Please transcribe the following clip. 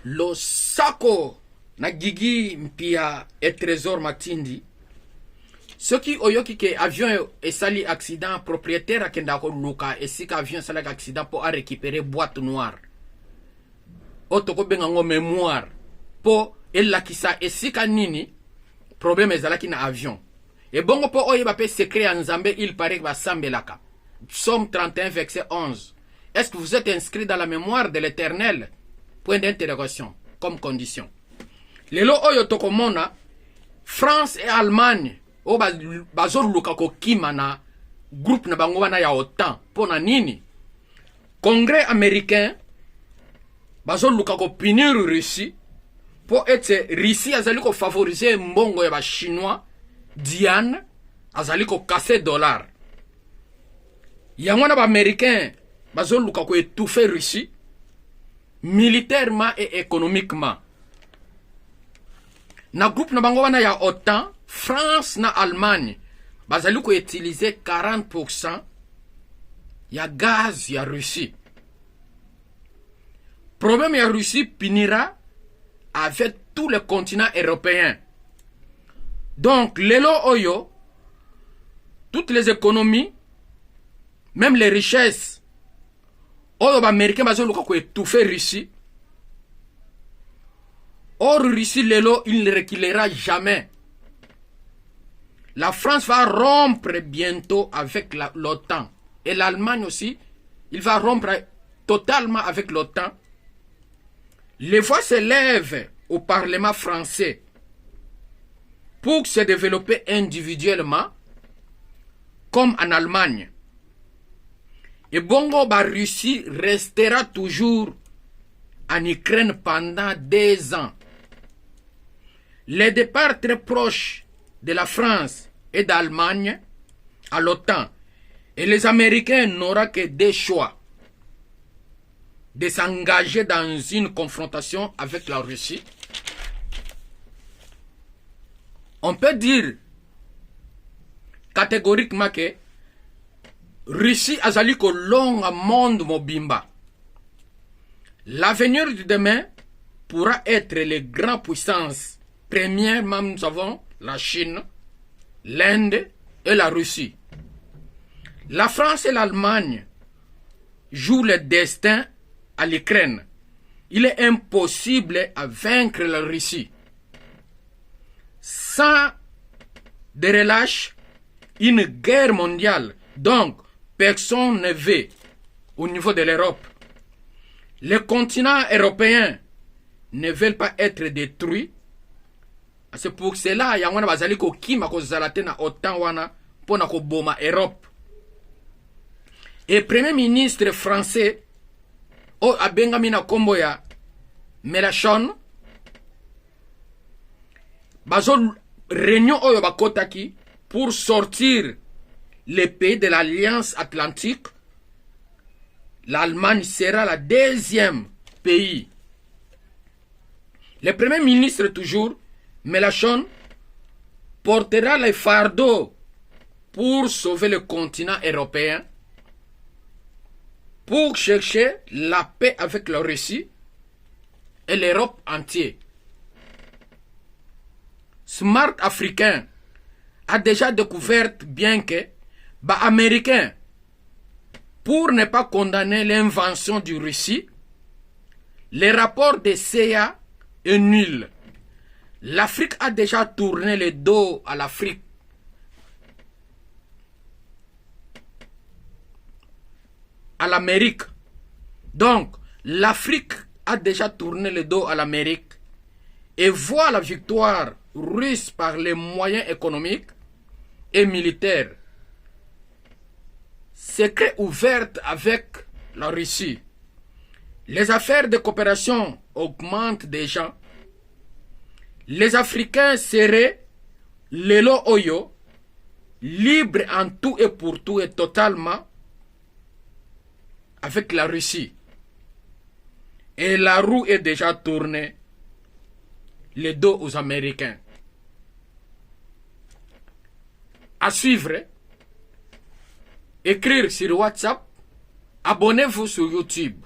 Lo sako na gigi mpia et trésor matindi. Ce qui oyoki ke avion et sali accident propriétaire akenda ko luka et si avion sali accident pour récupérer boîte noire. Otoko benga ngo mémoire po elakisa et si nini problème ezalaki na avion. Et bongo po oyeba pe secret en Nzambe il paraît que va sambelaka. Psaume 31 verset 11. Est-ce que vous êtes inscrit dans la mémoire de l'Éternel? Point d'interrogation comme condition. Lelo oyo tokomona France et Allemagne o bazor luka ko kimana groupe na bango wana ya OTAN pona nini Congrès américain bazor luka ko punir Russie pour être Russie azali ko favoriser mbongo ya ba chinois Diane azali ko casser dollar yangwana ba américain bazor luka ko étouffer Russie militairement et économiquement. Na groupe na bango wana ya OTAN, France na Allemagne, bazali ko utiliser 40% ya gaz ya Russie. Problème ya Russie finira avec tout le continent européen. Donc, lelo oyo, toutes les économies, même les richesses, oyo ba américain bazali ko étouffer Russie. Or, Russie, lelo, il ne reculera jamais. La France va rompre bientôt avec l'OTAN. Et l'Allemagne aussi, il va rompre totalement avec l'OTAN. Les voix se lèvent au Parlement français pour se développer individuellement, comme en Allemagne. Et bongo, la Russie restera toujours en Ukraine pendant 2 ans. Les départs très proches de la France et d'Allemagne à l'OTAN et les Américains n'auront que 2 choix: de s'engager dans une confrontation avec la Russie. On peut dire catégoriquement que Russie azali ko longa monde mobimba. L'avenir du demain pourra être les grandes puissances. Premièrement, nous avons la Chine, l'Inde et la Russie. La France et l'Allemagne jouent le destin à l'Ukraine. Il est impossible à vaincre la Russie. Sans de relâche, une guerre mondiale. Donc, personne ne veut au niveau de l'Europe. Les continents européens ne veulent pas être détruits. C'est pour cela qu'il y a des gens qui ont autant pour boma Europe. Et le premier ministre français, a Benjamin Komboya Mélenchon, bazol réunion oyo bakotaki pour sortir les pays de l'Alliance Atlantique. L'Allemagne sera la 2e pays. Le premier ministre toujours Mélenchon portera les fardeaux pour sauver le continent européen, pour chercher la paix avec la Russie et l'Europe entière. Smart Africain a déjà découvert bien que Américains, pour ne pas condamner l'invention du Russie, les rapports de CIA est nul. L'Afrique a déjà tourné le dos à l'Afrique. À l'Amérique. Donc, l'Afrique a déjà tourné le dos à l'Amérique et voit la victoire russe par les moyens économiques et militaires. Secret ouvert avec la Russie. Les affaires de coopération augmentent déjà. Les Africains seraient, lelo oyo, libres en tout et pour tout et totalement avec la Russie. Et la roue est déjà tournée, le dos aux Américains. À suivre, écrire sur WhatsApp, abonnez-vous sur YouTube.